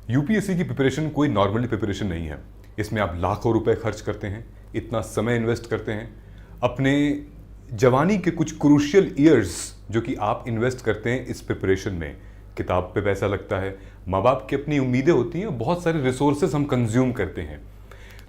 UPSC की preparation कोई normally preparation नहीं है। इसमें आप लाखों रुपए खर्च करते हैं, इतना समय इन्वेस्ट करते हैं, अपने जवानी के कुछ क्रूशियल ईयर्स जो कि आप इन्वेस्ट करते हैं इस प्रिपरेशन में। किताब पे पैसा लगता है, माँ बाप की अपनी उम्मीदें होती हैं, बहुत सारे रिसोर्सेज हम कंज्यूम करते हैं।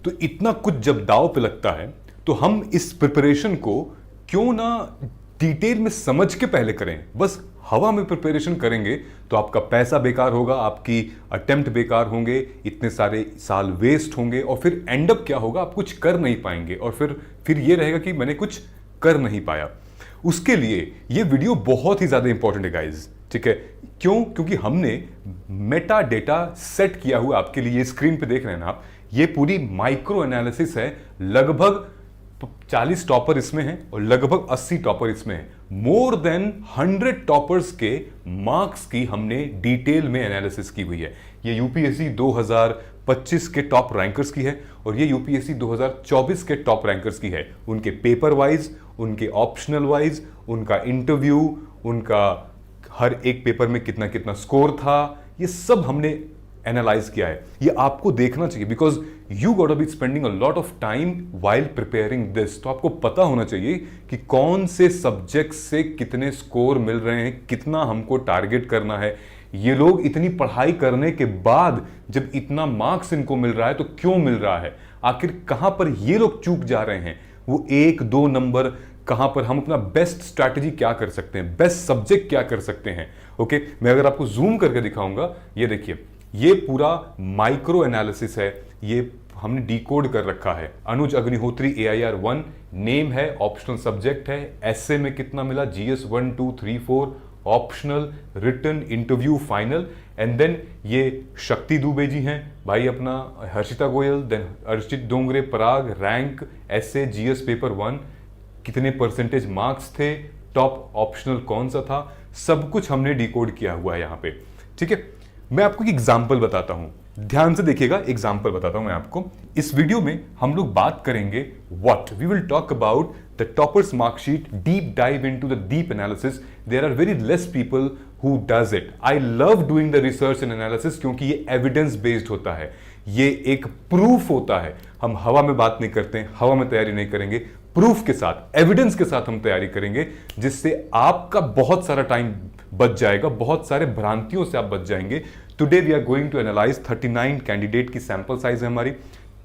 तो इतना कुछ जब दाव पे लगता है तो हम इस प्रिपरेशन को क्यों ना डिटेल में समझ के पहले करें। बस हवा में प्रिपरेशन करेंगे तो आपका पैसा बेकार होगा, आपकी अटेम्प्ट बेकार होंगे, इतने सारे साल वेस्ट होंगे और फिर एंड अप क्या होगा, आप कुछ कर नहीं पाएंगे और फिर ये रहेगा कि मैंने कुछ कर नहीं पाया। उसके लिए ये वीडियो बहुत ही ज़्यादा इंपॉर्टेंट है गाइज, ठीक है। क्यों? क्योंकि हमने मेटा डेटा सेट किया हुआ आपके लिए, स्क्रीन पे देख रहे हैं ना आप, ये पूरी माइक्रो एनालिसिस है। लगभग 40 टॉपर इसमें हैं और लगभग 80 टॉपर इसमें हैं। मोर देन 100 टॉपर्स के मार्क्स की हमने डिटेल में एनालिसिस की हुई है। ये यूपीएससी 2025 के टॉप रैंकर्स की है और ये यूपीएससी 2024 के टॉप रैंकर्स की है। उनके पेपर वाइज, उनके ऑप्शनल वाइज, उनका इंटरव्यू, उनका हर एक पेपर में कितना कितना स्कोर था, ये सब हमने एनालाइज किया है। ये आपको देखना चाहिए because you got be spending a lot of time while preparing this. तो आपको पता होना चाहिए कि कौन से सब्जेक्ट से कितने स्कोर मिल रहे हैं, कितना हमको टारगेट करना है। ये लोग इतनी पढ़ाई करने के बाद जब इतना मार्क्स इनको मिल रहा है तो क्यों मिल रहा है, आखिर कहां पर ये लोग चूक जा रहे हैं, वो 1-2 नंबर कहां पर हम अपना बेस्ट स्ट्रैटेजी क्या कर सकते हैं, बेस्ट सब्जेक्ट क्या कर सकते हैं। ओके, मैं अगर आपको जूम करके दिखाऊंगा, ये देखिए, ये पूरा माइक्रो एनालिसिस है, ये हमने डिकोड कर रखा है। अनुज अग्निहोत्री AIR 1 नेम है, ऑप्शनल सब्जेक्ट है, एसए में कितना मिला, GS 1 2 3 4 optional, written, interview, final. And then ये शक्ति दुबे जी हैं भाई, अपना Harshita Goyal, then Archit Dongre, Parag, rank, essay, GS paper 1 कितने परसेंटेज मार्क्स थे, टॉप ऑप्शनल कौन सा था, सब कुछ हमने डिकोड किया हुआ है यहां पे, ठीक है। मैं आपको एक एग्जाम्पल बताता हूं, ध्यान से देखिएगा, एग्जाम्पल बताता हूं मैं आपको। इस वीडियो में हम लोग बात करेंगे what we will talk about the toppers marksheet, deep dive into the deep analysis. There are very less people who does it. I love doing the research and analysis क्योंकि ये एविडेंस बेस्ड होता है, ये एक proof होता है। हम हवा में बात नहीं करते हैं, हवा में तैयारी नहीं करेंगे, प्रूफ के साथ, एविडेंस के साथ हम तैयारी करेंगे, जिससे आपका बहुत सारा टाइम बच जाएगा, बहुत सारे भ्रांतियों से आप बच जाएंगे। Today we are going to analyse 39 candidate की सैंपल साइज है हमारी,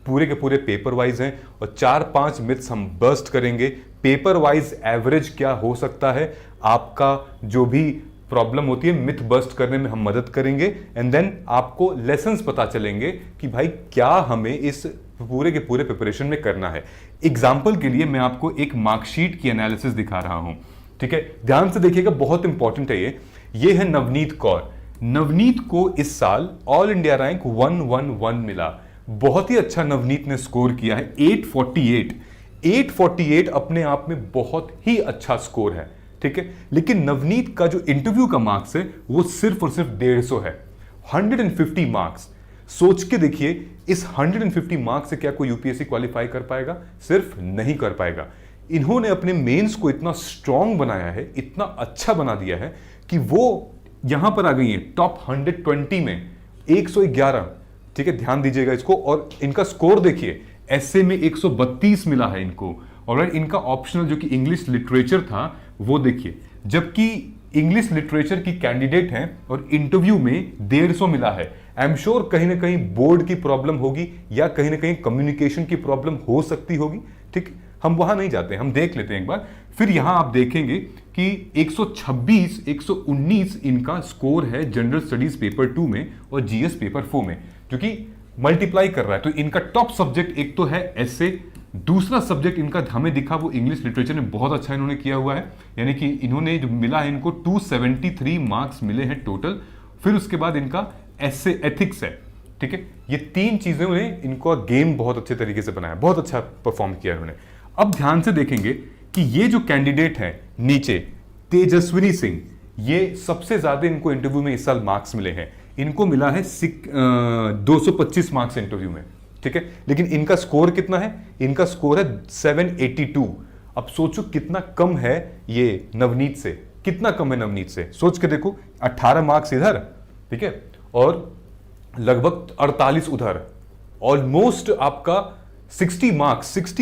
पूरे के पूरे पेपर वाइज हैं और 4-5 मिथ्स हम बर्स्ट करेंगे। पेपर वाइज एवरेज क्या हो सकता है, आपका जो भी प्रॉब्लम होती है मिथ बर्स्ट करने में हम मदद करेंगे। एंड देन आपको लेसन्स पता चलेंगे कि भाई क्या हमें इस पूरे के पूरे प्रिपरेशन में करना है। एग्जाम्पल के लिए मैं आपको एक मार्कशीट की एनालिसिस दिखा रहा हूं, ठीक है, ध्यान से देखिएगा, बहुत इंपॉर्टेंट है ये है नवनीत कौर। नवनीत को इस साल ऑल इंडिया रैंक 111 मिला। बहुत ही अच्छा नवनीत ने स्कोर किया है, 848 अपने आप में बहुत ही अच्छा स्कोर है, ठीक है। लेकिन नवनीत का जो इंटरव्यू का मार्क्स है वो सिर्फ और सिर्फ 150 है, 150 मार्क्स। सोच के देखिए, इस 150 मार्क्स से क्या कोई यूपीएससी क्वालिफाई कर पाएगा? सिर्फ नहीं कर पाएगा। इन्होंने अपने मेंस को इतना स्ट्रांग बनाया है, इतना अच्छा बना दिया है कि वो यहां पर आ गई है टॉप 120 में, 111, ठीक है, ध्यान दीजिएगा इसको। और इनका स्कोर देखिए, एसए में 132 मिला है इनको, और इनका ऑप्शनल जो कि इंग्लिश लिटरेचर था वो देखिए, जबकि इंग्लिश लिटरेचर की कैंडिडेट हैं और इंटरव्यू में 150 मिला है। आई एम श्योर कहीं ना कहीं बोर्ड की प्रॉब्लम होगी या कहीं ना कहीं कम्युनिकेशन की प्रॉब्लम हो सकती होगी, ठीक। हम वहां नहीं जाते, हम देख लेते हैं एक बार। फिर यहां आप देखेंगे कि 126, 119 इनका स्कोर है जनरल स्टडीज पेपर 2 में और जीएस पेपर 4 में, जो कि मल्टीप्लाई कर रहा है। तो इनका टॉप सब्जेक्ट एक तो है एसए, दूसरा सब्जेक्ट इनका हमें दिखा वो इंग्लिश लिटरेचर में बहुत अच्छा इन्होंने किया हुआ है, यानी कि इन्होंने जो मिला है इनको 273 मार्क्स मिले हैं टोटल। फिर उसके बाद इनका एसए एथिक्स है, ठीक है। ये 3 चीजें उन्हें, इनको गेम बहुत अच्छे तरीके से बनाया, बहुत अच्छा परफॉर्म किया उन्होंने। अब ध्यान से देखेंगे कि ये जो कैंडिडेट है नीचे, तेजस्विनी सिंह, ये सबसे ज्यादा इनको इंटरव्यू में इस साल मार्क्स मिले हैं। इनको मिला है 225 मार्क्स इंटरव्यू में, ठीक है। लेकिन इनका स्कोर कितना है? इनका स्कोर है 782। अब सोचो कितना कम है ये नवनीत से, कितना कम है नवनीत से, सोच के देखो। 18 मार्क्स इधर, ठीक है, और लगभग 48 उधर, ऑलमोस्ट आपका 60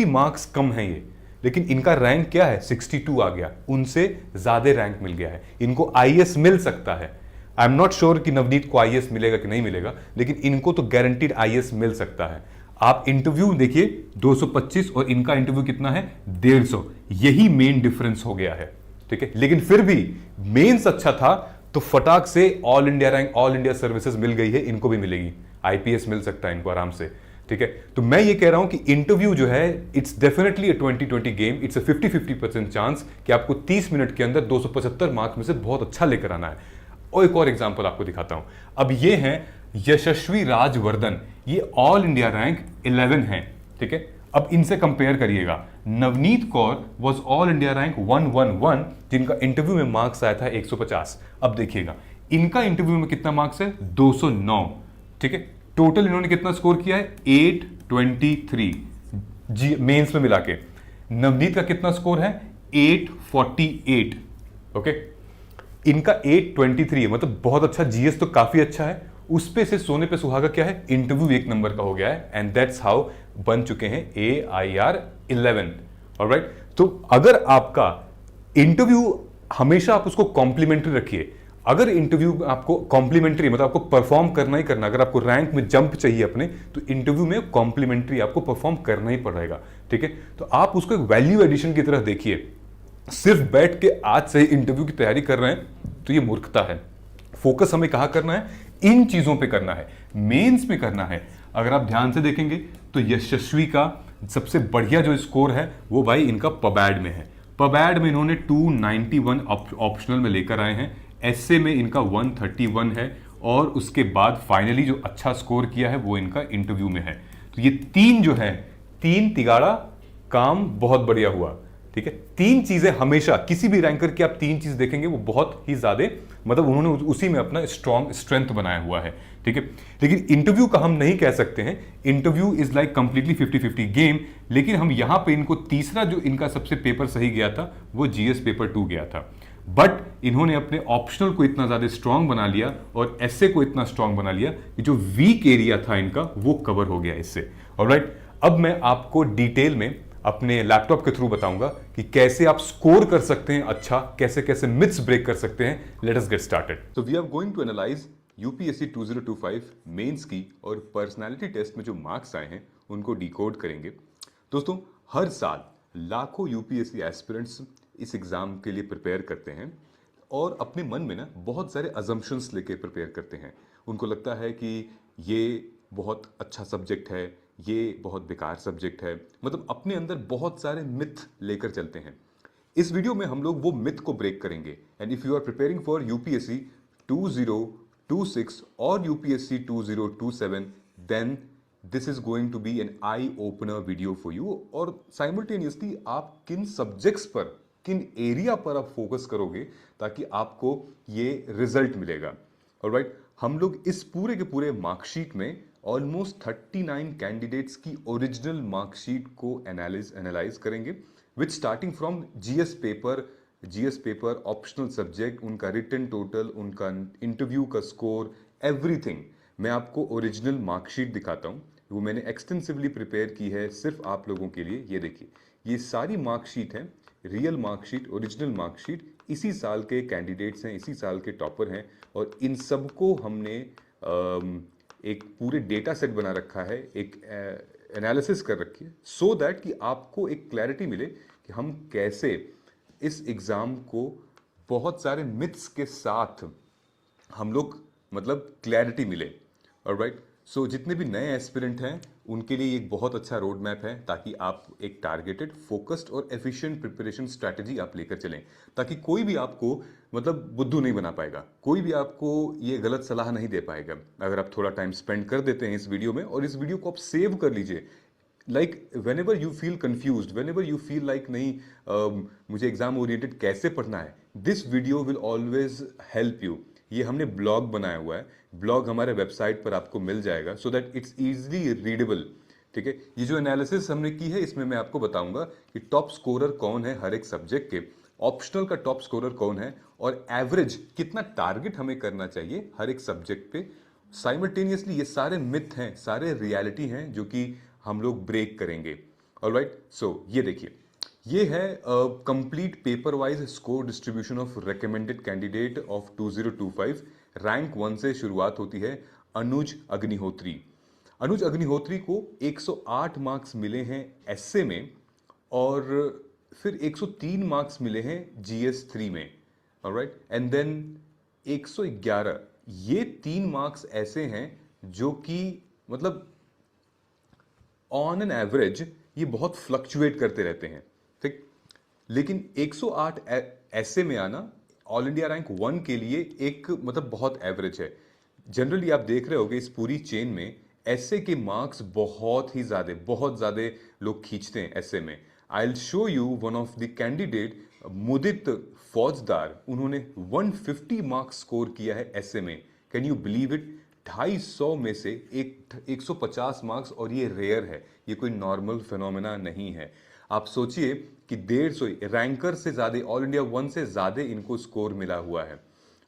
मार्क्स कम है ये। लेकिन इनका रैंक क्या है, 62 आ गया, उनसे ज्यादा रैंक मिल गया है, इनको आईएएस मिल सकता है। आई एम नॉट श्योर कि नवनीत को आईएएस मिलेगा कि नहीं मिलेगा, लेकिन इनको तो गारंटीड आईएएस मिल सकता है। आप इंटरव्यू देखिए 225 और इनका इंटरव्यू कितना है 150, यही मेन डिफरेंस हो गया है, ठीक है। लेकिन फिर भी मेंस अच्छा था तो फटाक से all India rank, all India services मिल गई है, इनको भी मिलेगी, आईपीएस मिल सकता है इनको आराम से, ठीक है। तो मैं ये कह रहा हूं कि इंटरव्यू जो है it's definitely a 20-20 game, it's a 50-50% chance कि आपको 30 मिनट के अंदर 275 मार्क्स में से बहुत अच्छा लेकर आना है। और एक और एग्जांपल आपको दिखाता हूं। अब ये हैं यशस्वी राजवर्धन, ये ऑल इंडिया रैंक 11 है, ठीक है। अब इनसे कंपेयर करिएगा, Navneet Kaur was all India rank 111, जिनका इंटरव्यू में मार्क्स आया था 150। अब देखिएगा इनका इंटरव्यू में कितना मार्क्स है 209, ठीक है। टोटल इन्होंने कितना स्कोर किया है 823 जी मेंस में मिला के। नवनीत का कितना स्कोर है 848, ओके। इनका 823 है, मतलब बहुत अच्छा, जीएस तो काफी अच्छा है, उस पे से सोने पे सुहागा क्या है, इंटरव्यू 1 नंबर का हो गया है, एंड दैट्स हाउ बन चुके हैं AIR 11। ऑलराइट, तो अगर आपका इंटरव्यू हमेशा आप उसको कॉम्प्लीमेंट्री रखिए। अगर इंटरव्यू आपको कॉम्प्लीमेंट्री मतलब आपको परफॉर्म करना ही करना, अगर आपको रैंक में जंप चाहिए अपने, तो इंटरव्यू में कॉम्प्लीमेंट्री आपको परफॉर्म करना ही पड़ेगा, ठीक है। तो आप उसको एक वैल्यू एडिशन की तरह देखिए। सिर्फ बैठ के आज से इंटरव्यू की तैयारी कर रहे हैं तो ये मूर्खता है। फोकस हमें कहां करना है, इन चीजों पे करना है, मेंस में करना है। अगर आप ध्यान से देखेंगे तो यशस्वी का सबसे बढ़िया जो स्कोर है वो भाई इनका पबैड में है। पबैड में इन्होंने 291 ऑप्शनल में लेकर आए हैं, एसए में इनका 131 है, और उसके बाद फाइनली जो अच्छा स्कोर किया है वो इनका इंटरव्यू में है। तो ये तीन जो है, तीन तिगाड़ा काम बहुत बढ़िया हुआ, ठीक है। तीन चीजें हमेशा किसी भी रैंकर की आप तीन चीज देखेंगे वो बहुत ही ज्यादा, मतलब उन्होंने उसी में अपना स्ट्रेंथ बनाया हुआ है, ठीक है। लेकिन इंटरव्यू का हम नहीं कह सकते हैं, interview is like completely 50-50 game. लेकिन हम यहां पे इनको तीसरा जो इनका सबसे पेपर सही गया था वो जीएस पेपर 2 गया था, बट इन्होंने अपने ऑप्शनल को इतना ज्यादा स्ट्रांग बना लिया और एसए को इतना स्ट्रांग बना लिया कि जो वीक एरिया था इनका वो कवर हो गया इससे। ऑलराइट, अब मैं आपको डिटेल में अपने लैपटॉप के थ्रू बताऊंगा कि कैसे आप स्कोर कर सकते हैं अच्छा, कैसे कैसे मिथ्स ब्रेक कर सकते हैं। Let us get started. So we are going to analyse UPSC 2025 mains की और पर्सनालिटी टेस्ट में जो मार्क्स आए हैं उनको डिकोड करेंगे। दोस्तों, हर साल लाखों यूपीएससी एस्पिरेंट्स इस एग्जाम के लिए प्रिपेयर करते हैं और अपने मन में ना बहुत सारे अजम्पशंस लेके प्रिपेयर करते हैं। उनको लगता है कि ये बहुत अच्छा सब्जेक्ट है, ये बहुत बेकार सब्जेक्ट है, मतलब अपने अंदर बहुत सारे मिथ लेकर चलते हैं। इस वीडियो में हम लोग वो मिथ को ब्रेक करेंगे। And if you are preparing for UPSC 2026 और UPSC 2027, then this is going to be an eye opener video for you. और साइमल्टेनियसली आप किन सब्जेक्ट्स पर, किन एरिया पर आप फोकस करोगे ताकि आपको ये रिजल्ट मिलेगा। ऑलराइट, हम लोग इस पूरे के पूरे मार्कशीट में ऑलमोस्ट 39 कैंडिडेट्स की ओरिजिनल मार्कशीट को एनालाइज करेंगे, which starting from GS paper, optional subject, उनका रिटन टोटल, उनका इंटरव्यू का स्कोर, एवरीथिंग। मैं आपको ओरिजिनल मार्कशीट दिखाता हूँ, वो मैंने एक्सटेंसिवली प्रिपेयर की है सिर्फ आप लोगों के लिए। ये देखिए, ये सारी मार्कशीट है, रियल मार्कशीट, ओरिजिनल मार्कशीट, इसी साल के कैंडिडेट्स हैं, इसी साल के टॉपर हैं, और इन सबको हमने एक पूरे डेटा सेट बना रखा है, एक एनालिसिस कर रखी है, सो दैट कि आपको एक क्लैरिटी मिले कि हम कैसे इस एग्ज़ाम को बहुत सारे मिथ्स के साथ हम लोग, मतलब क्लैरिटी मिले। ऑलराइट, सो जितने भी नए एस्पिरेंट हैं उनके लिए एक बहुत अच्छा रोड मैप है, ताकि आप एक टारगेटेड, फोकस्ड और एफिशिएंट प्रिपरेशन स्ट्रैटेजी आप लेकर चलें, ताकि कोई भी आपको मतलब बुद्धू नहीं बना पाएगा, कोई भी आपको ये गलत सलाह नहीं दे पाएगा। अगर आप थोड़ा टाइम स्पेंड कर देते हैं इस वीडियो में, और इस वीडियो को आप सेव कर लीजिए, like when ever you feel confuse, when ever you feel like नहीं मुझे एग्जाम ओरिएंटेड कैसे पढ़ना है, this video will always help you. ये हमने ब्लॉग बनाया हुआ है, ब्लॉग हमारे वेबसाइट पर आपको मिल जाएगा, so that it's easily readable, ठीक है। ये जो एनालिसिस हमने की है इसमें मैं आपको बताऊंगा कि टॉप स्कोरर कौन है हर एक सब्जेक्ट के, ऑप्शनल का टॉप स्कोरर कौन है, और एवरेज कितना टारगेट हमें करना चाहिए हर एक सब्जेक्ट पे, साइमल्टेनियसली ये सारे मिथ हैं, सारे रियलिटी हैं जो कि हम लोग ब्रेक करेंगे। ऑलराइट, सो ये देखिए, ये है complete paper wise score distribution of recommended candidate of 2025। Rank 1 से शुरुआत होती है अनुज अग्निहोत्री। अनुज अग्निहोत्री को 108 मार्क्स मिले हैं एसए में, और फिर 103 मार्क्स मिले हैं जीएस 3 में। ऑलराइट, एंड देन 111, ये 3 मार्क्स ऐसे हैं जो कि मतलब ऑन एन एवरेज ये बहुत फ्लक्चुएट करते रहते हैं, ठीक। लेकिन 108 ऐसे में आना ऑल इंडिया रैंक 1 के लिए एक मतलब बहुत एवरेज है। जनरली आप देख रहे होगे इस पूरी चेन में ऐसे के मार्क्स बहुत ज़्यादा लोग खींचते हैं ऐसे में। I will show you one of the candidate Mudit Faujdar, उन्होंने 150 मार्क्स स्कोर किया है ऐसे में। Can you believe it? 250 में से 150 मार्क्स, और ये रेयर है, ये कोई नॉर्मल फिनोमेना नहीं है। आप सोचिए कि 150 रैंकर से ज़्यादा, ऑल इंडिया 1 से ज़्यादा इनको स्कोर मिला हुआ है।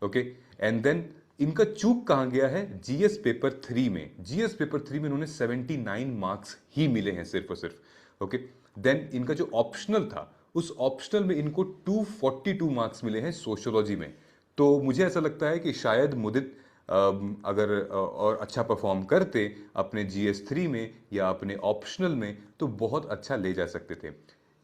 ओके, एंड देन इनका चूक कहाँ गया है? जीएस पेपर 3 में। जीएस पेपर 3 में इन्होंने 79 मार्क्स ही मिले हैं सिर्फ और सिर्फ। ओके, देन इनका जो ऑप्शनल था, उस ऑप्शनल में इनको 242 मार्क्स मिले हैं सोशियोलॉजी में। तो मुझे ऐसा लगता है कि शायद मुदित अगर और अच्छा परफॉर्म करते अपने जीएस 3 में या अपने ऑप्शनल में, तो बहुत अच्छा ले जा सकते थे।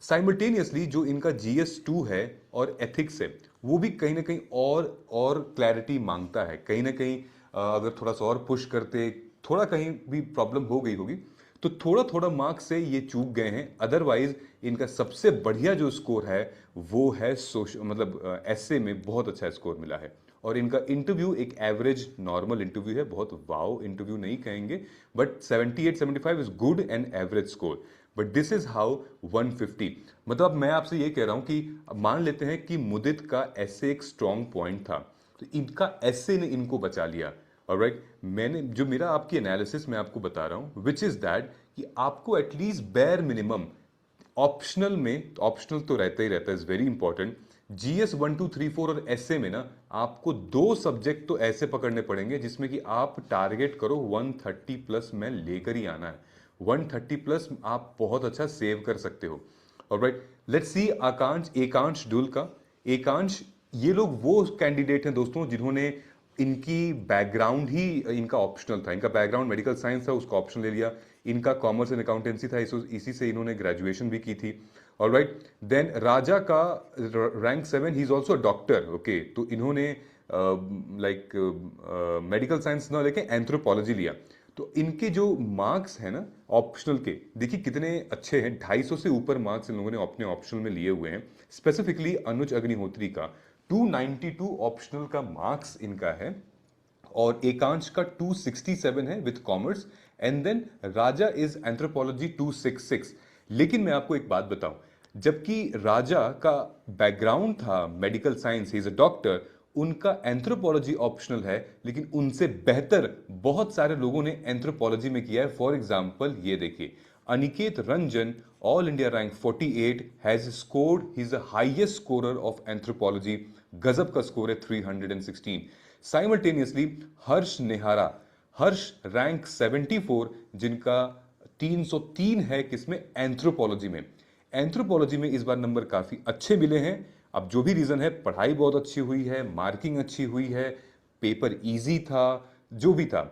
साइमल्टेनियसली जो इनका जीएस 2 है और एथिक्स है, वो भी कहीं ना कहीं और क्लैरिटी मांगता है। कहीं ना कहीं अगर थोड़ा सा और पुश करते, थोड़ा कहीं भी प्रॉब्लम हो गई होगी, तो थोड़ा थोड़ा मार्क्स से ये चूक गए हैं। अदरवाइज इनका सबसे बढ़िया जो स्कोर है वो है मतलब एसए में बहुत अच्छा स्कोर मिला है। और इनका इंटरव्यू एक एवरेज नॉर्मल इंटरव्यू है, बहुत वाओ इंटरव्यू नहीं कहेंगे, but 78-75 is good and average score. But this is how 150। मतलब मैं आपसे ये कह रहा हूं कि मान लेते हैं कि मुदित का एसए एक स्ट्रॉन्ग पॉइंट था, तो इनका एसए ने इनको बचा लिया। ऑलराइट, मैंने जो मेरा आपकी एनालिसिस मैं आपको बता रहा हूं, विच इज दैट कि आपको एटलीस्ट बेयर मिनिमम ऑप्शनल में, ऑप्शनल तो रहता ही रहता है, इज वेरी इंपॉर्टेंट। जीएस 1, 2, 3, 4 और एसए में ना आपको 2 सब्जेक्ट तो ऐसे पकड़ने पड़ेंगे जिसमें कि आप टारगेट करो 130 प्लस में लेकर ही आना है। 130 प्लस आप बहुत अच्छा सेव कर सकते हो। ऑलराइट, लेट्स सी एकांश डुल का। एकांश, ये लोग वो कैंडिडेट हैं दोस्तों जिन्होंने, इनकी बैकग्राउंड ही इनका ऑप्शनल था। इनका बैकग्राउंड मेडिकल साइंस था, उसका ऑप्शन ले लिया। इनका कॉमर्स एंड अकाउंटेंसी था, इसी से इन्होंने ग्रेजुएशन भी की थी। ऑलराइट, देन राजा का rank 7, he is also doctor. Okay, तो इन्होंने लाइक मेडिकल साइंस ना लेके एंथ्रोपोलॉजी लिया। तो इनके जो मार्क्स है ना ऑप्शनल के, देखिए कितने अच्छे हैं। 250 से ऊपर मार्क्स इन लोगों ने अपने ऑप्शनल में लिए हुए हैं। स्पेसिफिकली अनुज अग्निहोत्री का 292 ऑप्शनल का मार्क्स इनका है, और एकांश का 267 है with commerce, and then Raja is anthropology 266। लेकिन मैं आपको एक बात बताऊं, जबकि राजा का बैकग्राउंड था medical science, he is a doctor, उनका एंथ्रोपोलॉजी ऑप्शनल है, लेकिन उनसे बेहतर बहुत सारे लोगों ने एंथ्रोपोलॉजी में किया है। फॉर एग्जाम्पल ये देखिए, Aniket Ranjan, all India rank 48, has scored, he is the highest scorer of anthropology. गजब का स्कोर है 316। साइमल्टेनियसली हर्ष नेहारा, हर्ष रैंक 74, जिनका 303 है किसमें? एंथ्रोपोलॉजी में। एंथ्रोपोलॉजी में इस बार नंबर काफी अच्छे मिले हैं। अब जो भी रीजन है, पढ़ाई बहुत अच्छी हुई है, मार्किंग अच्छी हुई है, पेपर इजी था, जो भी था,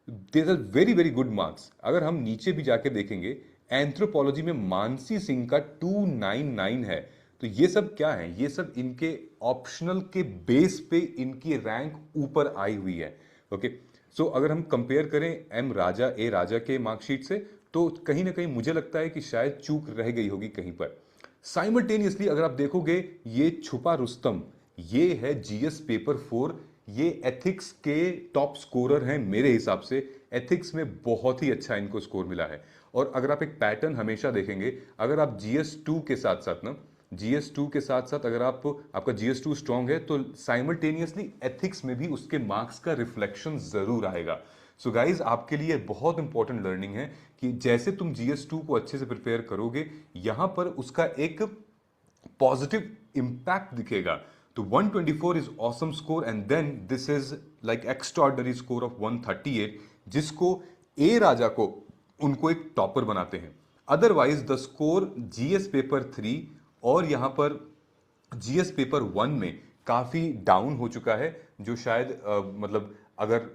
there are very very good marks. अगर हम नीचे भी जाके देखेंगे, एंथ्रोपोलॉजी में मानसी सिंह का 299 है। तो ये सब क्या है? ये सब इनके ऑप्शनल के बेस पे इनकी रैंक ऊपर आई हुई है। ओके, सो अगर हम कंपेयर करें ए राजा के मार्कशीट से, तो कहीं ना कहीं मुझे लगता है कि शायद चूक रह गई होगी कहीं पर। साइमल्टेनियसली अगर आप देखोगे, ये छुपा रुस्तम, ये है जीएस पेपर 4, ये एथिक्स के टॉप स्कोरर हैं मेरे हिसाब से। एथिक्स में बहुत ही अच्छा इनको स्कोर मिला है। और अगर आप एक पैटर्न हमेशा देखेंगे, अगर आप जीएस 2 के साथ साथ ना, जीएस 2 के साथ साथ अगर आपका जीएस 2 स्ट्रांग है, तो साइमल्टेनियसली एथिक्स में भी उसके मार्क्स का रिफ्लेक्शन जरूर आएगा। सो गाइज, आपके लिए बहुत इंपॉर्टेंट लर्निंग है कि जैसे तुम जीएस 2 को अच्छे से प्रिपेयर करोगे, यहां पर उसका एक पॉजिटिव इंपैक्ट दिखेगा। तो 124 is awesome score and then this is like extraordinary score of 138 जिसको ए राजा को उनको एक टॉपर बनाते हैं। Otherwise the score GS paper 3 और यहां पर जीएस पेपर 1 में काफी डाउन हो चुका है, जो शायद मतलब अगर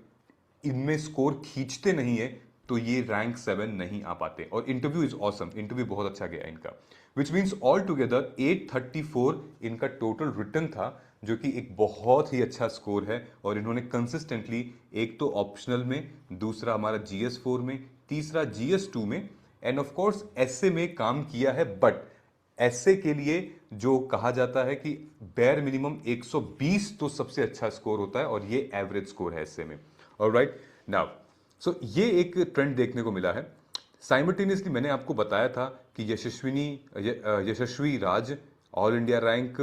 इनमें स्कोर खींचते नहीं है तो ये रैंक 7 नहीं आ पाते। और इंटरव्यू इज ऑसम, इंटरव्यू बहुत अच्छा गया इनका, विच मीन्स ऑल टुगेदर 834 इनका टोटल रिटर्न था, जो कि एक बहुत ही अच्छा स्कोर है। और इन्होंने कंसिस्टेंटली एक तो ऑप्शनल में, दूसरा हमारा जीएस 4 में, तीसरा जीएस 2 में एंड ऑफ कोर्स एसए में काम किया है। बट एसए के लिए जो कहा जाता है कि बेयर मिनिमम 120 तो सबसे अच्छा स्कोर होता है और ये एवरेज स्कोर है एसए में। ऑलराइट, नाउ सो ये एक ट्रेंड देखने को मिला है। साइमल्टेनियसली मैंने आपको बताया था कि यशस्वी राज ऑल इंडिया रैंक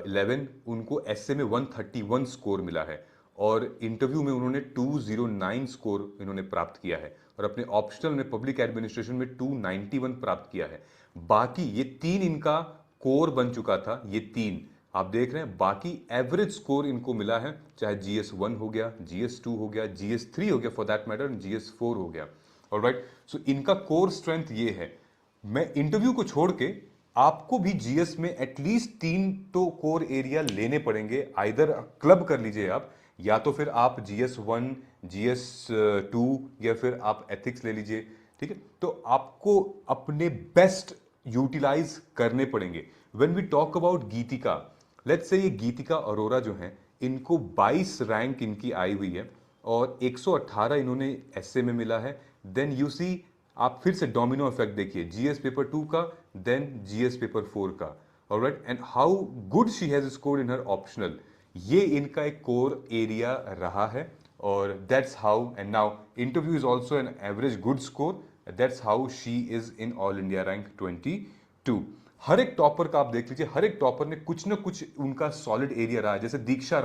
11, उनको एसए में 131 स्कोर मिला है और इंटरव्यू में उन्होंने 209 स्कोर इन्होंने प्राप्त किया है और अपने ऑप्शनल में पब्लिक एडमिनिस्ट्रेशन में 291 प्राप्त किया है। बाकी ये 3 इनका कोर बन चुका था, ये 3 आप देख रहे हैं। बाकी एवरेज स्कोर इनको मिला है, चाहे जीएस 1 हो गया, जीएस 2 हो गया, जीएस 3 हो गया फॉर दैट मैटर, जीएस 4 हो गया। ऑलराइट, सो इनका कोर स्ट्रेंथ ये है। मैं इंटरव्यू को छोड़ के आपको भी जीएस में एटलीस्ट 3 तो कोर एरिया लेने पड़ेंगे। आइदर क्लब कर लीजिए आप, या तो फिर आप जीएस 1, जीएस 2 या फिर आप एथिक्स ले लीजिए। ठीक है, तो आपको अपने बेस्ट यूटिलाइज करने पड़ेंगे। When we talk about Geetika, let's say ये गीतिका अरोरा जो हैं, इनको 22 रैंक इनकी आई हुई है और 118 इन्होंने एसए में मिला है। देन यू सी, आप फिर से डोमिनो इफेक्ट देखिए, जीएस पेपर 2 का, देन जीएस पेपर 4 का। Alright, and how good she has scored in her optional, ये इनका एक कोर एरिया रहा है। और that's how, and now interview is also an average good score, that's how she is in all India rank 22। हर एक topper का आप देख लीजिए, हर एक टॉपर ने कुछ ना कुछ उनका सॉलिड एरिया रहा है। जैसे दीक्षा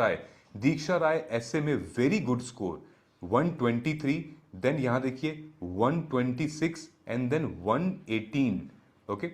राय एसए में वेरी गुड स्कोर 123, देन यहां देखिए 126 and then 118। Okay,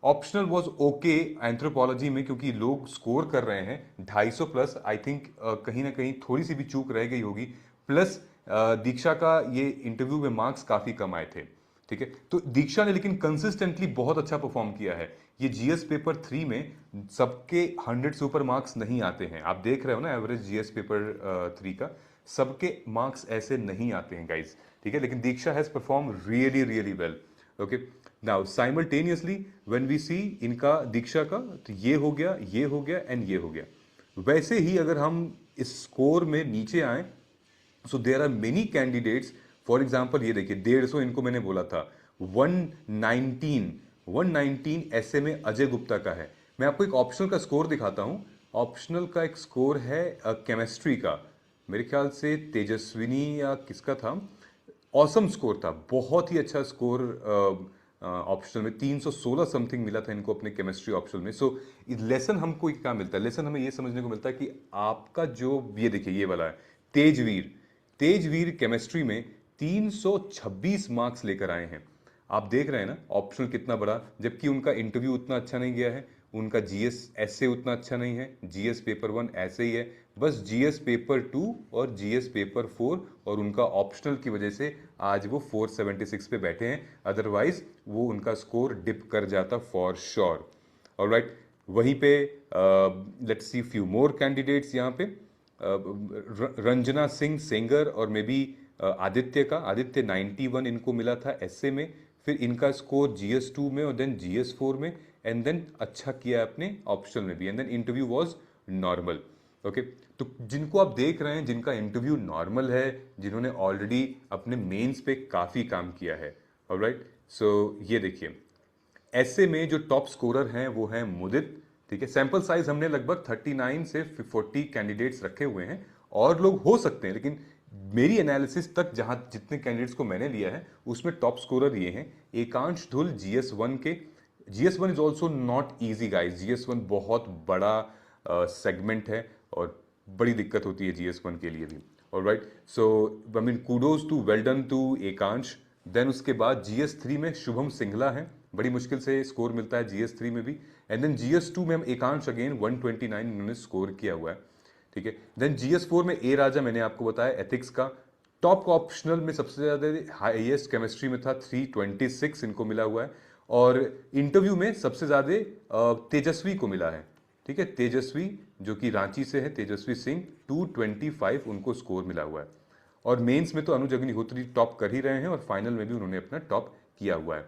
optional was okay anthropology में, क्योंकि लोग स्कोर कर रहे हैं 250 प्लस, आई थिंक कहीं ना कहीं थोड़ी सी भी चूक रह गई होगी। प्लस दीक्षा का ये इंटरव्यू में मार्क्स काफी कम आए थे। ठीक है, तो दीक्षा ने लेकिन कंसिस्टेंटली बहुत अच्छा परफॉर्म किया है। ये जीएस पेपर 3 में सबके 100 से ऊपर मार्क्स नहीं आते हैं, आप देख रहे हो ना एवरेज जीएस पेपर 3 का, सबके मार्क्स ऐसे नहीं आते हैं गाइस। ठीक है, लेकिन Diksha has perform really really well. Okay, now simultaneously when we see इनका दीक्षा का, तो ये हो गया, ये हो गया एंड ये हो गया। वैसे ही अगर हम इस स्कोर में नीचे आए, so there are many candidates. For example ये देखिए 150 इनको मैंने बोला था, 119 ऐसे में अजय गुप्ता का है। मैं आपको एक ऑप्शनल का स्कोर दिखाता हूं। ऑप्शनल का एक स्कोर है केमिस्ट्री का, मेरे ख्याल से तेजस्विनी या किसका था, ऑसम स्कोर था, बहुत ही अच्छा स्कोर ऑप्शनल में 316 समथिंग मिला था इनको अपने केमिस्ट्री ऑप्शनल में। सो लेसन हमको क्या मिलता है, लेसन हमें ये समझने को मिलता है कि आपका जो, ये देखिए ये वाला है तेजवीर केमिस्ट्री में 326 मार्क्स लेकर आए हैं। आप देख रहे हैं ना ऑप्शनल कितना बड़ा, जबकि उनका इंटरव्यू उतना अच्छा नहीं गया है, उनका जीएस एसए उतना अच्छा नहीं है, जीएस पेपर 1 ऐसे ही है, बस जीएस पेपर 2 और जीएस पेपर 4 और उनका ऑप्शनल की वजह से आज वो 476 पे बैठे हैं, अदरवाइज वो उनका स्कोर डिप कर जाता फॉर श्योर। ऑलराइट, वहीं पे let's see few more candidates यहाँ पे, रंजना सिंह सेंगर और मे बी आदित्य 91 इनको मिला था एसए में। फिर इनका स्कोर जीएस 2 में और देन जीएस 4 में एंड देन अच्छा किया अपने ऑप्शनल में भी, and then interview was normal. Okay, तो जिनको आप देख रहे हैं जिनका इंटरव्यू नॉर्मल है, जिन्होंने ऑलरेडी अपने मेंस पे काफ़ी काम किया है। ऑलराइट, सो ये देखिए ऐसे में जो टॉप स्कोरर हैं वो हैं मुदित। ठीक है, सैंपल साइज हमने लगभग 39 से 40 कैंडिडेट्स रखे हुए हैं, और लोग हो सकते हैं, लेकिन मेरी एनालिसिस तक जहां जितने कैंडिडेट्स को मैंने लिया है उसमें टॉप स्कोरर ये हैं। एकांश धुल जीएस 1 के, GS 1 is also not easy guys, GS 1 बहुत बड़ा सेगमेंट है और बड़ी दिक्कत होती है जीएस 1 के लिए भी। Alright, so I mean kudos to, well done to Ekansh. Then उसके बाद जीएस 3 में शुभम सिंघला है, बड़ी मुश्किल से स्कोर मिलता है GS3 में भी। एंड देन GS2 में हम एकांश अगेन 129 इन्होंने स्कोर किया हुआ है, ठीक है। देन GS4 में ए राजा मैंने आपको बताया एथिक्स का। टॉप ऑप्शनल में सबसे ज़्यादा हाईएस्ट केमिस्ट्री में था 326 इनको मिला हुआ है, और इंटरव्यू में सबसे ज़्यादा तेजस्वी को मिला है, ठीक है। तेजस्वी जो कि रांची से है, तेजस्वी सिंह 225 उनको स्कोर मिला हुआ है। और मेंस में तो अनुज अग्निहोत्री टॉप कर ही रहे हैं, और फाइनल में भी उन्होंने अपना टॉप किया हुआ है।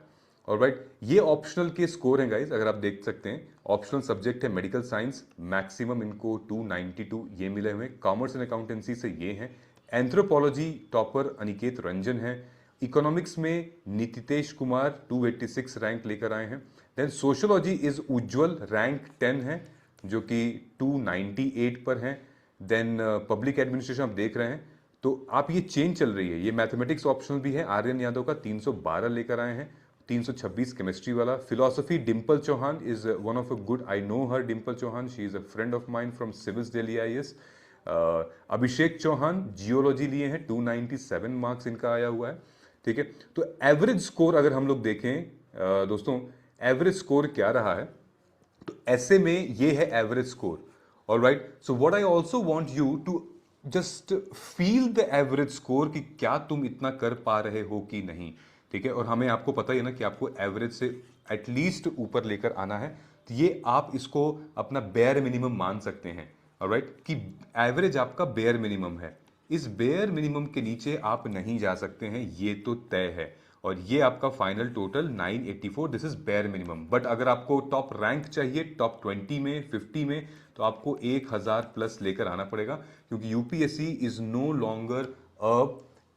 और राइट, ये ऑप्शनल के स्कोर हैं गाइस, अगर आप देख सकते हैं। ऑप्शनल सब्जेक्ट है मेडिकल साइंस, मैक्सिमम इनको 292 ये मिले हुए। कॉमर्स एंड अकाउंटेंसी से ये हैं। एंथ्रोपोलॉजी टॉपर अनिकेत रंजन है। इकोनॉमिक्स में नितितेश कुमार 286 रैंक लेकर आए हैं। Then sociology is Ujjwal rank 10 है, जो कि 298 पर हैं। देन पब्लिक एडमिनिस्ट्रेशन आप देख रहे हैं, तो आप ये चेंज चल रही है। ये मैथमेटिक्स ऑप्शनल भी है, आर्यन यादव का 312 लेकर आए हैं, 326 केमिस्ट्री वाला। Philosophy Dimple Chauhan is one of a good, I know her Dimple Chauhan, she is a friend of mind from civils Delhi IAS। Abhishek Chauhan geology लिए हैं, 297 मार्क्स इनका आया हुआ है, ठीक है। तो एवरेज स्कोर अगर हम लोग देखें दोस्तों, एवरेज स्कोर क्या रहा है, तो ऐसे में ये है average score. Alright, so what I also want you to just feel the average score, कि क्या तुम इतना कर पा रहे हो कि नहीं, ठीक है। और हमें आपको पता ही है ना कि आपको एवरेज से एटलीस्ट ऊपर लेकर आना है, तो ये आप इसको अपना बेयर मिनिमम मान सकते हैं। ऑलराइट, कि एवरेज आपका बेयर मिनिमम है, इस बेयर मिनिमम के नीचे आप नहीं जा सकते हैं, ये तो तय है। और ये आपका final total 984, this is bare minimum. But अगर आपको टॉप रैंक चाहिए, टॉप 20 में 50 में, तो आपको 1000 प्लस लेकर आना पड़ेगा, क्योंकि यूपीएससी इज नो लॉन्गर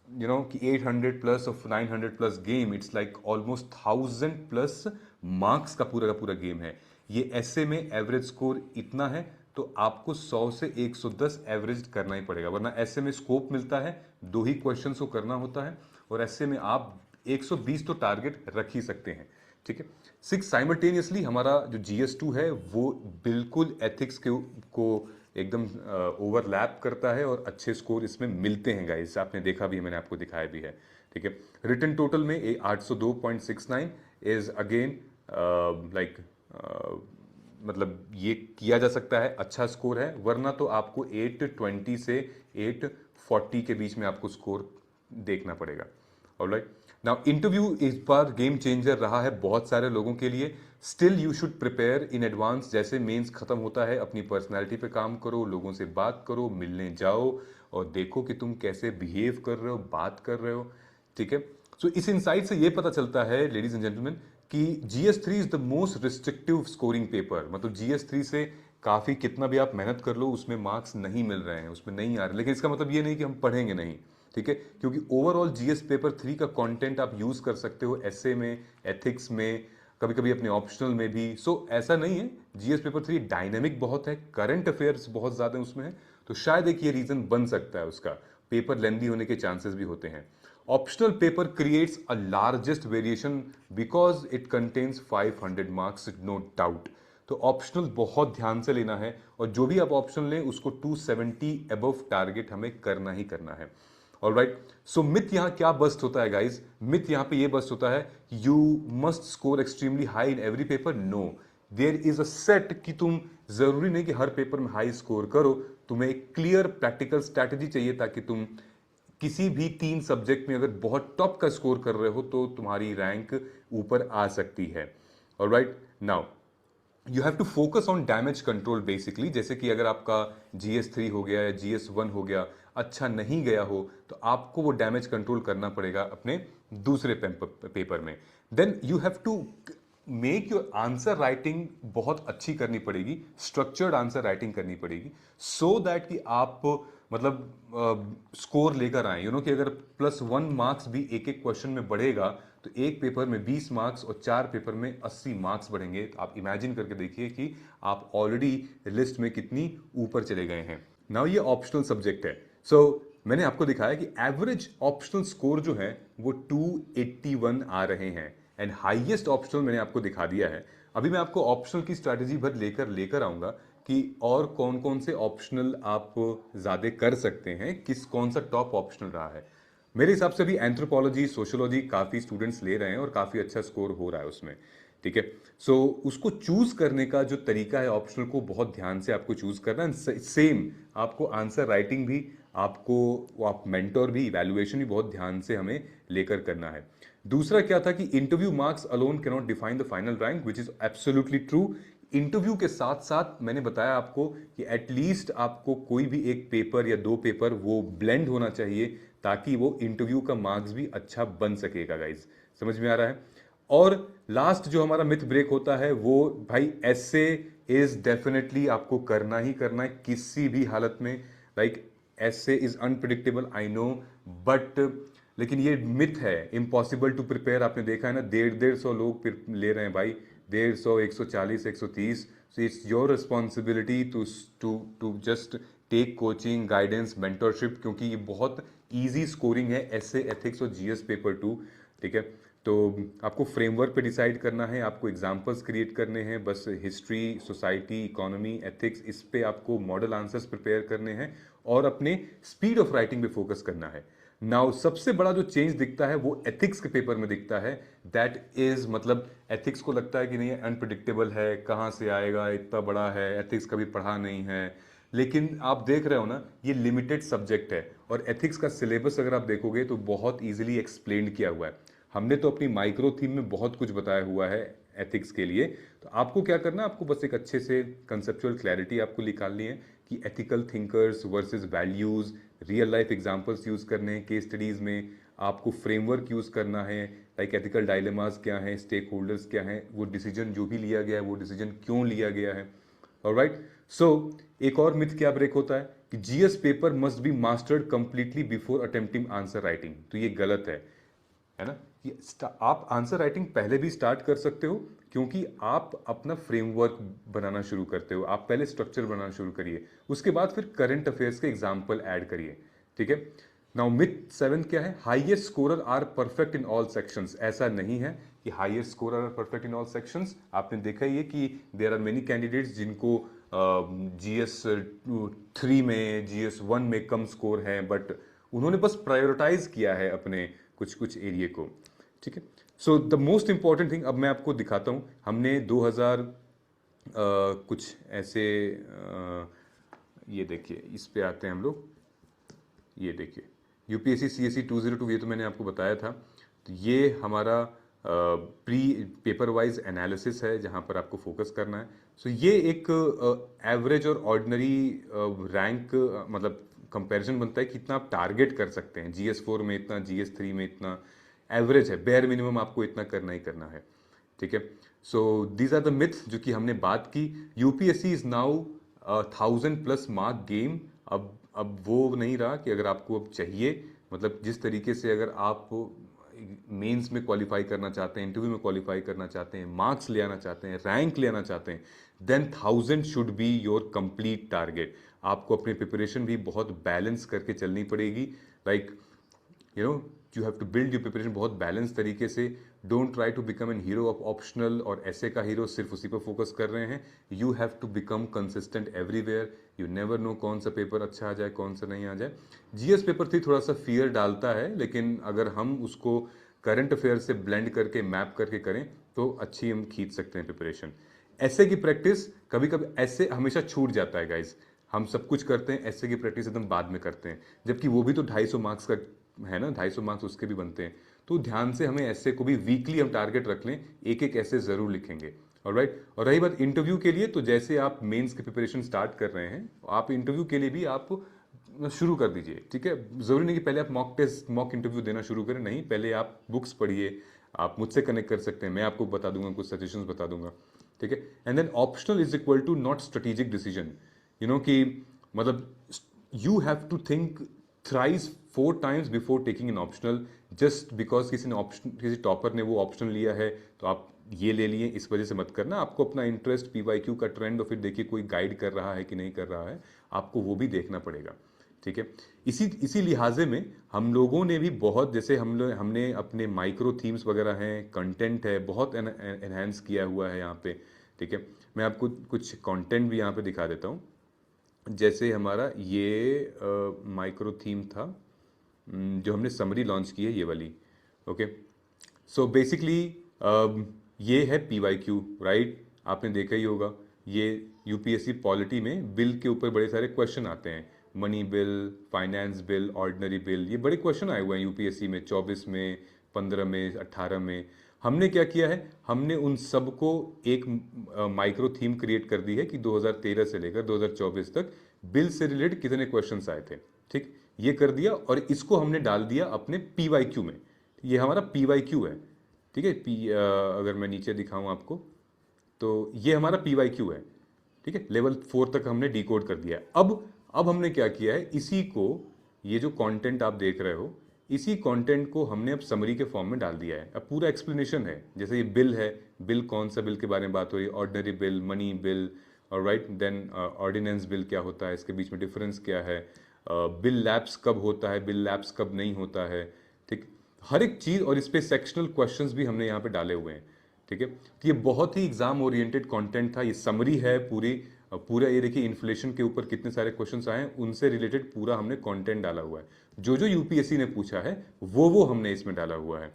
कि 800 plus of 900 plus game, it's like almost 1000 plus marks का पूरा गेम है ये। ऐसे में एवरेज स्कोर इतना है, तो आपको 100 से 110 एवरेज करना ही पड़ेगा, वरना ऐसे में स्कोप मिलता है 2 ही क्वेश्चंस को करना होता है, और ऐसे में आप 120 तो टारगेट रख ही सकते हैं, ठीक है। 6 साइमल्टेनियसली हमारा जो GS2 है वो बिल्कुल एथिक्स को एकदम ओवरलैप करता है, और अच्छे स्कोर इसमें मिलते हैं गाइस, आपने देखा भी है, मैंने आपको दिखाया भी है, ठीक है। रिटन टोटल में 802.69 इज अगेन लाइक मतलब ये किया जा सकता है, अच्छा स्कोर है, वरना तो आपको 820 से 840 के बीच में आपको स्कोर देखना पड़ेगा। ऑलराइट, नाउ इंटरव्यू इस बार गेम चेंजर रहा है बहुत सारे लोगों के लिए। Still you should prepare in advance, जैसे मेंस खत्म होता है अपनी पर्सनैलिटी पे काम करो, लोगों से बात करो, मिलने जाओ, और देखो कि तुम कैसे बिहेव कर रहे हो, बात कर रहे हो, ठीक है। सो इस इनसाइट से ये पता चलता है लेडीज एंड जेंटलमैन कि GS3 is the most restrictive scoring paper. मतलब GS3 से काफ़ी कितना भी आप मेहनत कर लो, उसमें मार्क्स नहीं मिल रहे हैं, उसमें नहीं आ रहे, लेकिन इसका मतलब ये नहीं कि हम पढ़ेंगे नहीं, ठीक है। क्योंकि ओवरऑल GS पेपर 3 का कंटेंट आप यूज़ कर सकते हो एसए में, एथिक्स में, कभी कभी अपने ऑप्शनल में भी। सो ऐसा नहीं है, GS पेपर 3 डायनेमिक बहुत है, करंट अफेयर्स बहुत ज़्यादा उसमें है, तो शायद एक ये रीज़न बन सकता है उसका, पेपर लेंदी होने के चांसेस भी होते हैं। Optional paper creates a largest variation because it contains 500 marks, no doubt. तो ऑप्शनल बहुत ध्यान से लेना है, और जो भी आप ऑप्शनल लें उसको 270 अबव टारगेट हमें करना ही करना है। ऑलराइट, सो मिथ यहां क्या बस्ट होता है गाइज, मिथ यहां पे ये बस्ट होता है you must score extremely high in every paper. No, there is a set कि तुम जरूरी नहीं कि हर पेपर में हाई स्कोर करो, तुम्हें एक क्लियर प्रैक्टिकल स्ट्रैटेजी चाहिए, ताकि तुम किसी भी 3 सब्जेक्ट में अगर बहुत टॉप का स्कोर कर रहे हो तो तुम्हारी रैंक ऊपर आ सकती है। Alright, now you have to focus on damage control basically. जैसे कि अगर आपका GS3 हो गया या GS1 हो गया, अच्छा नहीं गया हो, तो आपको वो डैमेज कंट्रोल करना पड़ेगा अपने दूसरे पेपर में। Then you have to make your answer writing बहुत अच्छी करनी पड़ेगी, स्ट्रक्चर्ड आंसर राइटिंग करनी पड़ेगी, सो दैट कि आप मतलब स्कोर लेकर आए, कि अगर +1 मार्क्स भी एक एक क्वेश्चन में बढ़ेगा, तो एक पेपर में 20 मार्क्स और 4 पेपर में 80 मार्क्स बढ़ेंगे। तो आप इमेजिन करके देखिए कि आप ऑलरेडी लिस्ट में कितनी ऊपर चले गए हैं। नाउ ये ऑप्शनल सब्जेक्ट है, सो मैंने आपको दिखाया कि एवरेज ऑप्शनल स्कोर जो है वो 281 आ रहे हैं, एंड हाईएस्ट ऑप्शनल मैंने आपको दिखा दिया है। अभी मैं आपको ऑप्शनल की स्ट्रैटेजी भर लेकर आऊंगा कि और कौन कौन से ऑप्शनल आप ज्यादा कर सकते हैं, कौन सा टॉप ऑप्शनल रहा है। मेरे हिसाब से भी एंथ्रोपोलॉजी सोशियोलॉजी काफ़ी स्टूडेंट्स ले रहे हैं और काफ़ी अच्छा स्कोर हो रहा है उसमें। ठीक है, सो उसको चूज करने का जो तरीका है ऑप्शनल को बहुत ध्यान से आपको चूज करना है। सेम आपको आंसर राइटिंग भी आपको आप मेंटोर भी इवैल्यूएशन भी बहुत ध्यान से हमें लेकर करना है। दूसरा क्या था कि interview marks alone can not define the final rank, which is absolutely true. Interview के साथ साथ मैंने बताया आपको कि एटलीस्ट आपको कोई भी एक पेपर या दो पेपर वो ब्लेंड होना चाहिए ताकि वो इंटरव्यू का मार्क्स भी अच्छा बन सकेगा गाइज। समझ में आ रहा है? और लास्ट जो हमारा मिथ ब्रेक होता है वो भाई एसे इज डेफिनेटली आपको करना ही करना है किसी भी हालत में। Like essay is unpredictable I know, but लेकिन ये मिथ है, इम्पॉसिबल टू प्रिपेयर। आपने देखा है ना, 150 लोग ले रहे हैं भाई, 150, 140, 130। So it's your responsibility to to to just take coaching, guidance, mentorship, क्योंकि ये बहुत ईजी स्कोरिंग है एसे, एथिक्स और जीएस पेपर 2। ठीक है, तो आपको फ्रेमवर्क पे डिसाइड करना है, आपको एग्जाम्पल्स क्रिएट करने हैं, बस हिस्ट्री, सोसाइटी, इकोनॉमी, एथिक्स, इस पे आपको मॉडल आंसर्स प्रिपेयर करने हैं और अपने स्पीड ऑफ राइटिंग पे फोकस करना है। नाउ सबसे बड़ा जो चेंज दिखता है वो एथिक्स के पेपर में दिखता है। दैट इज मतलब एथिक्स को लगता है कि नहीं अनप्रिडिक्टेबल है, कहाँ से आएगा, इतना बड़ा है, एथिक्स कभी पढ़ा नहीं है। लेकिन आप देख रहे हो ना, ये लिमिटेड सब्जेक्ट है और एथिक्स का सिलेबस अगर आप देखोगे तो बहुत इजीली एक्सप्लेन किया हुआ है। हमने तो अपनी माइक्रो थीम में बहुत कुछ बताया हुआ है एथिक्स के लिए। तो आपको क्या करना है, आपको बस एक अच्छे से कंसेप्चुअल क्लैरिटी आपको निकालनी है कि ethical thinkers versus values, real life examples use करने हैं केस स्टडीज में, आपको फ्रेमवर्क यूज करना है, लाइक एथिकल डायलेमास क्या है, स्टेक होल्डर्स क्या है, वो डिसीजन जो भी लिया गया है वो डिसीजन क्यों लिया गया है। ऑलराइट, सो एक और मिथ क्या ब्रेक होता है कि GS paper must be mastered completely before attempting answer writing. तो ये गलत है ना। ये आप आंसर राइटिंग पहले भी स्टार्ट कर सकते हो, क्योंकि आप अपना फ्रेमवर्क बनाना शुरू करते हो। आप पहले स्ट्रक्चर बनाना शुरू करिए, उसके बाद फिर करंट अफेयर्स के एग्जाम्पल ऐड करिए। ठीक है, नाउ मिथ 7 क्या है, highest scorer are perfect in all sections. ऐसा नहीं है कि highest scorer are perfect in all sections. आपने देखा ही है कि देयर आर मेनी कैंडिडेट्स जिनको जीएस 3 में, जीएस 1 में कम स्कोर है, बट उन्होंने बस प्रायोरिटाइज किया है अपने कुछ कुछ एरिया को। ठीक है, so the most important thing अब मैं आपको दिखाता हूं। हमने 2000 कुछ ऐसे ये देखिए, इस पे आते हैं हम लोग। ये देखिए यूपीएससी सीएससी 202, ये तो मैंने आपको बताया था। तो ये हमारा प्री पेपर वाइज एनालिसिस है जहां पर आपको फोकस करना है। सो ये एक एवरेज और ऑर्डिनरी रैंक मतलब कंपैरिजन बनता है कि कितना आप टारगेट कर सकते हैं। जीएस 4 में इतना, जीएस 3 में इतना, एवरेज है, बेयर मिनिमम आपको इतना करना ही करना है। ठीक है, so these are the myths जो कि हमने बात की। UPSC is now 1000+ mark game. अब वो नहीं रहा कि अगर आपको अब चाहिए, मतलब जिस तरीके से अगर आप मेंस में क्वालिफाई करना चाहते हैं, इंटरव्यू में क्वालिफाई करना चाहते हैं, मार्क्स ले आना चाहते हैं, रैंक ले आना चाहते हैं, then 1000 should be your complete target. आपको अपनी प्रिपरेशन भी बहुत बैलेंस करके चलनी पड़ेगी। Like you know, you have to build your preparation बहुत बैलेंस तरीके से। Don't try to become an hero of optional और ऐसे का हीरो सिर्फ उसी पर फोकस कर रहे हैं। You have to become consistent everywhere. You never know कौन सा पेपर अच्छा आ जाए, कौन सा नहीं आ जाए। जीएस पेपर 3 थोड़ा सा फियर डालता है, लेकिन अगर हम उसको करंट अफेयर से ब्लेंड करके मैप करके करें तो अच्छी हम खींच सकते हैं प्रिपरेशन। ऐसे की प्रैक्टिस कभी कभी ऐसे हमेशा छूट जाता है गाइज। हम सब कुछ करते हैं, ऐसे की प्रैक्टिस एकदम बाद में करते हैं, जबकि वो भी तो 250 मार्क्स का है ना, 250 मार्क्स उसके भी बनते हैं। तो ध्यान से हमें ऐसे को भी वीकली हम टारगेट रख लें, एक एक ऐसे जरूर लिखेंगे। ऑलराइट, और रही बात इंटरव्यू के लिए, तो जैसे आप मेंस की प्रिपरेशन स्टार्ट कर रहे हैं, आप इंटरव्यू के लिए भी आप शुरू कर दीजिए। ठीक है, जरूरी नहीं कि पहले आप मॉक टेस्ट, मॉक इंटरव्यू देना शुरू करें, नहीं, पहले आप बुक्स पढ़िए, आप मुझसे कनेक्ट कर सकते हैं, मैं आपको बता दूंगा, कुछ सजेशंस बता दूंगा। ठीक है, and then optional is equal to not strategic decision. You know कि मतलब you have to think thrice 4 times before taking an optional. Just because किसी ने ऑप्शन, किसी टॉपर ने वो ऑप्शन लिया है तो आप ये ले लिए, इस वजह से मत करना। आपको अपना इंटरेस्ट, पीवाईक्यू का ट्रेंड, और फिर देखिए कोई गाइड कर रहा है कि नहीं कर रहा है, आपको वो भी देखना पड़ेगा। ठीक है, इसी लिहाजे में हम लोगों ने भी बहुत, जैसे हमने अपने माइक्रो थीम्स वगैरह हैं, कंटेंट है, बहुत एनहेंस किया हुआ है यहाँ पे। ठीक है, मैं आपको कुछ कंटेंट भी यहाँ पे दिखा देता हूँ। जैसे हमारा ये माइक्रो थीम था, जो हमने समरी लॉन्च की है ये वाली। ओके, सो बेसिकली ये है PYQ, राइट? आपने देखा ही होगा, ये यूपीएससी पॉलिटी में बिल के ऊपर बड़े सारे क्वेश्चन आते हैं। Money bill, finance bill, ordinary bill, ये बड़े क्वेश्चन आए हुए हैं यूपीएससी में 24 में, 15 में, 18 में। हमने क्या किया है, हमने उन सब को एक माइक्रो थीम क्रिएट कर दी है कि 2013 से लेकर 2024 तक बिल से रिलेटेड कितने क्वेश्चंस आए थे। ठीक, ये कर दिया और इसको हमने डाल दिया अपने PYQ में। ये हमारा PYQ है। ठीक है, अगर मैं नीचे दिखाऊं आपको तो ये हमारा PYQ है। ठीक है, लेवल 4 तक हमने डिकोड कर दिया है। अब हमने क्या किया है, इसी को, ये जो कंटेंट आप देख रहे हो, इसी कंटेंट को हमने अब समरी के फॉर्म में डाल दिया है। अब पूरा एक्सप्लेनेशन है। जैसे ये बिल है, बिल कौन सा बिल के बारे में बात हो रही है, ऑर्डिनरी बिल, मनी बिल, और राइट देन ऑर्डिनेंस बिल क्या होता है, इसके बीच में डिफरेंस क्या है, बिल लैप्स कब होता है, बिल लैप्स कब नहीं होता है। ठीक, हर एक चीज़, और इस पे सेक्शनल क्वेश्चंस भी हमने यहाँ पे डाले हुए हैं। ठीक है, तो ये बहुत ही एग्जाम ओरिएंटेड कंटेंट था। ये समरी है पूरी, पूरा ये देखिए इन्फ्लेशन के ऊपर कितने सारे क्वेश्चंस आए हैं, उनसे रिलेटेड पूरा हमने कंटेंट डाला हुआ है। जो जो यूपीएससी ने पूछा है वो हमने इसमें डाला हुआ है।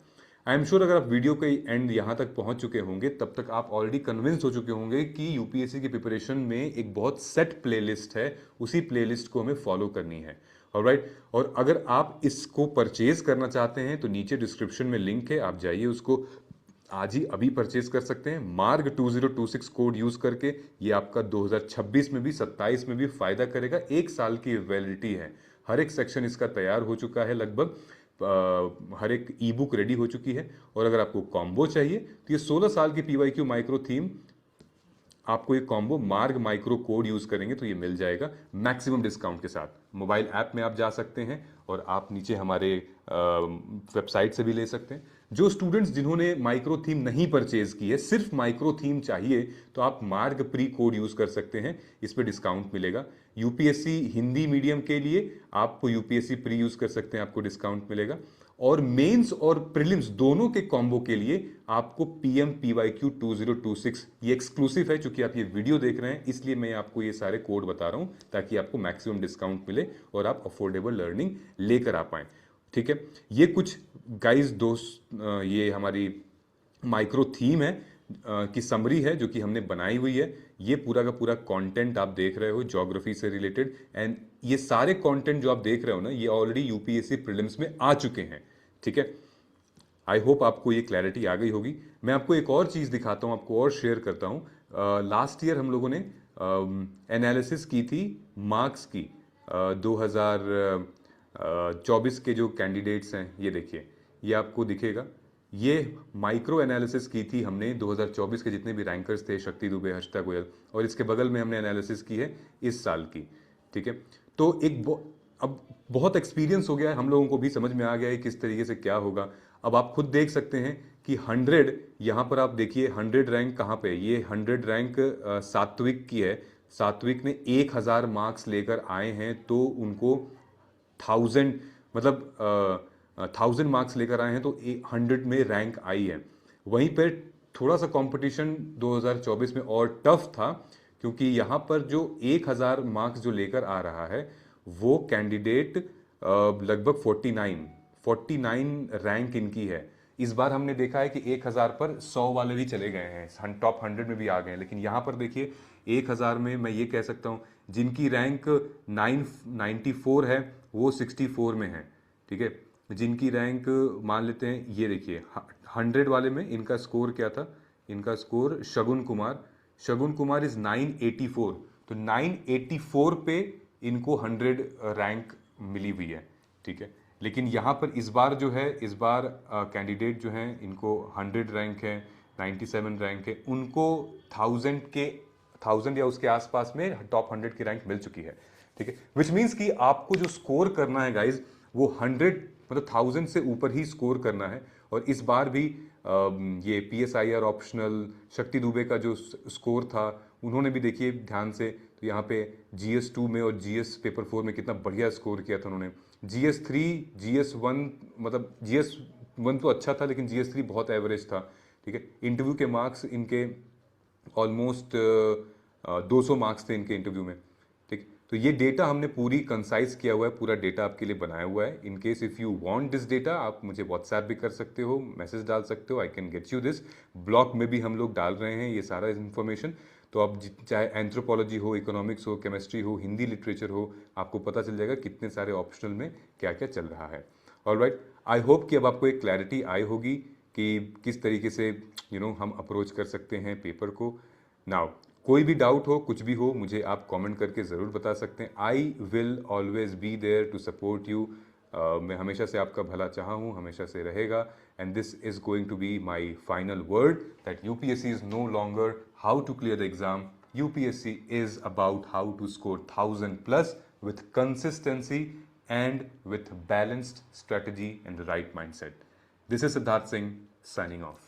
आई एम श्योर अगर आप वीडियो के एंड यहाँ तक पहुंच चुके होंगे तब तक आप ऑलरेडी कन्विंस हो चुके होंगे कि यूपीएससी की प्रिपरेशन में एक बहुत सेट प्लेलिस्ट है, उसी प्लेलिस्ट को हमें फॉलो करनी है। ऑलराइट, और अगर आप इसको परचेज करना चाहते हैं तो नीचे डिस्क्रिप्शन में लिंक है, आप जाइए उसको आज ही अभी परचेज कर सकते हैं। मार्ग 2026 कोड यूज करके ये आपका 2026 में भी 27 में भी फायदा करेगा। 1 साल की वैलिडिटी है। हर एक सेक्शन इसका तैयार हो चुका है लगभग, हर एक ई बुक रेडी हो चुकी है। और अगर आपको कॉम्बो चाहिए तो ये 16 साल की PYQ माइक्रो थीम, आपको ये कॉम्बो मार्ग माइक्रो कोड यूज करेंगे तो ये मिल जाएगा मैक्सिमम डिस्काउंट के साथ। मोबाइल ऐप में आप जा सकते हैं और आप नीचे हमारे वेबसाइट से भी ले सकते हैं। जो स्टूडेंट्स जिन्होंने माइक्रो थीम नहीं परचेज की है, सिर्फ माइक्रो थीम चाहिए, तो आप मार्ग प्री कोड यूज कर सकते हैं, इस पे डिस्काउंट मिलेगा। यूपीएससी हिंदी मीडियम के लिए आपको यूपीएससी प्री यूज कर सकते हैं, आपको डिस्काउंट मिलेगा। और मेंस और प्रीलिम्स दोनों के कॉम्बो के लिए आपको PM PYQ 2026 ये एक्सक्लूसिव है। चूंकि आप ये वीडियो देख रहे हैं इसलिए मैं आपको ये सारे कोड बता रहा हूं ताकि आपको मैक्सिमम डिस्काउंट मिले और आप अफोर्डेबल लर्निंग लेकर आ पाए। ठीक है, ये कुछ गाइस दोस्त, ये हमारी माइक्रो थीम है की समरी है जो कि हमने बनाई हुई है। ये पूरा का पूरा कंटेंट आप देख रहे हो ज्योग्राफी से रिलेटेड, एंड ये सारे कंटेंट जो आप देख रहे हो ना, ये ऑलरेडी यूपीएससी प्रीलिम्स में आ चुके हैं। ठीक है, आई होप आपको ये क्लैरिटी आ गई होगी। मैं आपको एक और चीज़ दिखाता हूँ, आपको और शेयर करता हूँ। लास्ट ईयर हम लोगों ने एनालिसिस की थी मार्क्स की, 2024 के जो कैंडिडेट्स हैं, ये देखिए, ये आपको दिखेगा। ये माइक्रो एनालिसिस की थी हमने 2024 के जितने भी रैंकर्स थे, शक्ति दुबे, हर्षिता गोयल, और इसके बगल में हमने एनालिसिस की है इस साल की। ठीक है, तो अब बहुत एक्सपीरियंस हो गया है, हम लोगों को भी समझ में आ गया है किस तरीके से क्या होगा। अब आप खुद देख सकते हैं कि 100, यहाँ पर आप देखिए 100 रैंक कहाँ पे है। ये 100 रैंक सात्विक की है। सात्विक ने 1000 मार्क्स लेकर आए हैं, तो उनको 1000, मतलब 1000 मार्क्स लेकर आए हैं तो 100 में रैंक आई है। वहीं पर थोड़ा सा कंपटीशन 2024 में और टफ था, क्योंकि यहाँ पर जो 1000 मार्क्स जो लेकर आ रहा है वो कैंडिडेट लगभग 49 रैंक इनकी है। इस बार हमने देखा है कि 1000 पर 100 वाले भी चले गए हैं, टॉप 100 में भी आ गए हैं। लेकिन यहाँ पर देखिए 1000 में मैं ये कह सकता हूँ जिनकी रैंक 994 है वो 64 में है। ठीक है, जिनकी रैंक मान लेते हैं, ये देखिए 100 वाले में इनका स्कोर क्या था, इनका स्कोर शगुन कुमार इज 984, तो 984 पे इनको 100 रैंक मिली हुई है। ठीक है, लेकिन यहाँ पर इस बार जो है, इस बार कैंडिडेट जो हैं इनको 100 रैंक है, 97 रैंक है, उनको 1000 या उसके आसपास में टॉप 100 की रैंक मिल चुकी है। ठीक है, विच मीन्स कि आपको जो स्कोर करना है गाइज वो 100 मतलब 1000 से ऊपर ही स्कोर करना है। और इस बार भी ये PSIR ऑप्शनल शक्ति दुबे का जो स्कोर था, उन्होंने भी देखिए ध्यान से, तो यहाँ पे GS2 में और GS पेपर 4 में कितना बढ़िया स्कोर किया था उन्होंने। GS3 GS1, मतलब GS1 तो अच्छा था लेकिन GS3 बहुत एवरेज था। ठीक है, इंटरव्यू के मार्क्स इनके ऑलमोस्ट 200 मार्क्स थे इनके इंटरव्यू में। ठीक, तो ये डेटा हमने पूरी कंसाइज किया हुआ है, पूरा डेटा आपके लिए बनाया हुआ है। In case if you want this data, आप मुझे व्हाट्सएप भी कर सकते हो, मैसेज डाल सकते हो, I can get you this. Blog में भी हम लोग डाल रहे हैं ये सारा इन्फॉर्मेशन। तो आप चाहे एंथ्रोपोलॉजी हो, इकोनॉमिक्स हो, केमिस्ट्री हो, हिंदी लिटरेचर हो, आपको पता चल जाएगा कितने सारे ऑप्शनल में क्या क्या चल रहा है। ऑलराइट, आई होप कि अब आपको एक क्लैरिटी आई होगी कि किस तरीके से हम अप्रोच कर सकते हैं पेपर को। नाउ कोई भी डाउट हो, कुछ भी हो, मुझे आप कमेंट करके ज़रूर बता सकते हैं। I will always be there to support you. मैं हमेशा से आपका भला चाहा हूँ, हमेशा से रहेगा। And this is going to be my final word that UPSC is no longer how to clear the exam. UPSC is about how to score 1000+ with consistency and with balanced strategy and the right mindset. This is Siddharth Singh signing off.